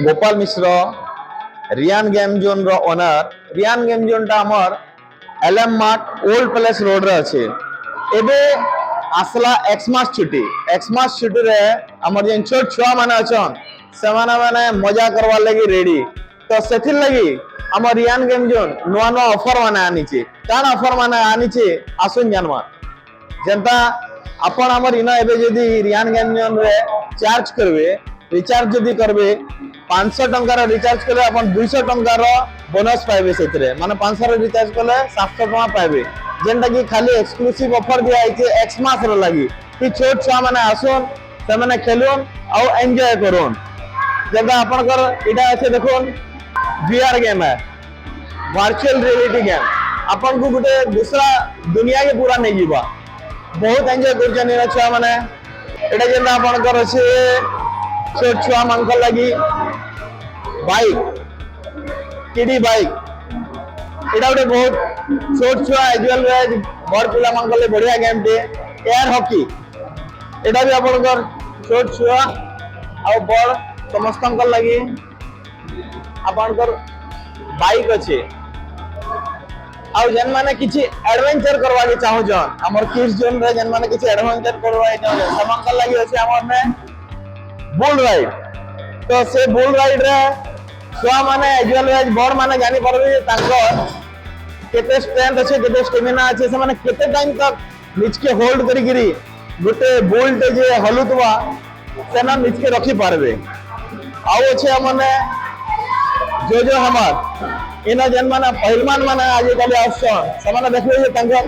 गोपाल मिश्र Riyan game zone रो owner. Riyan game zone टा हमर LM mart old palace road रे अछि। एबे आसला एक्समास छुट्टी रे हमर जेन छोट छुआ माने अछन से माने मजा करवा लगी रेडी। तो सेथिर लगी हमर रियान गेम जोन नुआ नुआ ऑफर माने आनी छे। कान ऑफर माने आनी छे आसुन जानवा। जनता अपन हमर इना एबे जदी रियान गेम जोन रे चार्ज करबे रिचार्ज जदी करबे 500 टंका रो रिचार्ज करले अपन 200 टंका रो बोनस पाइबे। सेतरे माने 500 रो रिचार्ज करले 700 टंका पाइबे। जेनटा की खाली एक्सक्लूसिव ऑफर दिया आइछे एक्समास रो लागि कि छोट छुआ माने आसुन से माने खेलुन और एंजॉय करुन। जेनटा अपन कर इटा আছে দেখুন वीआर गेम है, वर्चुअल रियलिटी गेम। अपन को गुटे दूसरा दुनिया के पूरा नहीं जीवा बहुत एंजॉय करछन इना छुआ माने। एटा जेनटा अपन कर আছে छोट छुआ मानकर लगी बाइक किडी बाइक एटा उटे बहुत छोट छुआ एजुअल रे बड़ पिला मानकर ले बढ़िया गेम टे। एयर हॉकी एटा भी अपन कर छोट छुआ आ बड़ समस्तन लगी अपन कर बाइक अच्छे। आ जन माने किछि एडवेंचर करवा के चाहो जन हमर किड्स जोन रे जन माने किछि एडवेंचर करवा के चाहो समंकल लागि अछि हमर ने बुल राइड। तो से बुल राइड रे छुआ माने एजुअल रे बड़ माने जानि परबे तांकर केते स्ट्रेंथ अछि केते स्टेमिना अछि से माने केते टाइम तक निच के होल्ड करी गिरी गुटे बुल टे जे हलुतवा से ना निच के रखी पारबे। आउ अछि माने जो हमर इना जन माने पहलवान माने आज काली ऑप्शन से माने देखबे जे तांकर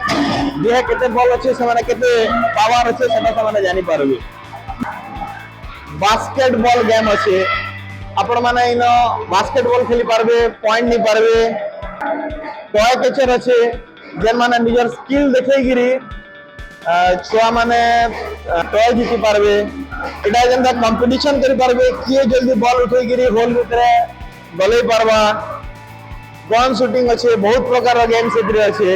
देह केते बल अछि से माने केते पावर अछि सेटा से माने जानि पारबे। बास्केटबॉल गेम अच्छे आपण माने इनो बास्केटबॉल खेली पारबे पॉइंट नहीं पारबे। टॉय कैचर अच्छे जेन माने निजर स्किल देखै गिरी छुआ माने टॉय जीति पारबे। एटा जेनता कंपटीशन करि पारबे किए जल्दी बॉल उठै गिरी होल भितरे गलै पारबा। गन शूटिंग अच्छे बहुत प्रकार गेम सेतरे अच्छे।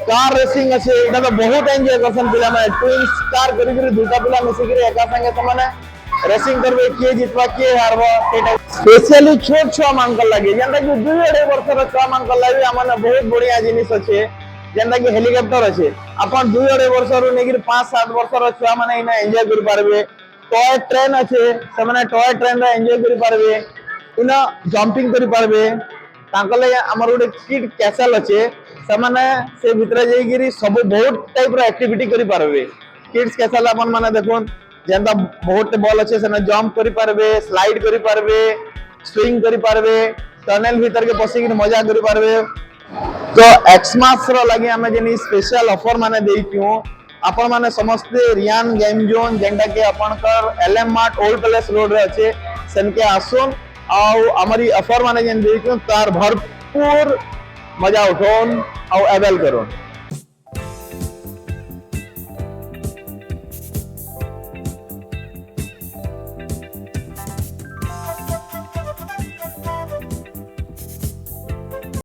कार रेसिंग अच्छे एटा तो बहुत एंजॉय करसन पिला माने ट्विंस कार करी करी दुटा पिला मिसी करी एका संगे त माने रेसिंग करबे किए जितबा किए हारबो सेटा स्पेशली छोट छुआ मानकर लागि जेंता कि 2.5 वर्षर छुआ मानकर लागि माने बहुत बढ़िया जिनिस अच्छे। जेंता कि हेलीकॉप्टर अच्छे अपन 2.5 वर्षर नेगिर 5-7 वर्षर छुआ माने इना एंजॉय करि पारबे। टॉय ट्रेन अच्छे से माने टॉय ट्रेन रे एंजॉय करि पारबे इना जंपिंग करि पारबे। तांकले हमर उडे किड कैसल अच्छे से माने से भितरे जाई गिरी सब बहुत टाइप रो एक्टिविटी करि पारबे। किड्स कैसल अपन माने देखोन जेंता बहुत बॉल अच्छे से जंप करि पारबे स्लाइड करि पारबे स्विंग करि पारबे टनल भीतर के पसी के मजा करि पारबे। तो एक्समास रो लागि हमें जेनी स्पेशल ऑफर माने देइतियो अपन माने समस्ते रियान गेम जोन जेंटा के अपन कर LM mart old palace road रे अच्छे सन के आसुन और हमारी ऑफर माने जेन देइतियो तार भरपूर मजा उठोन और अवेल करो।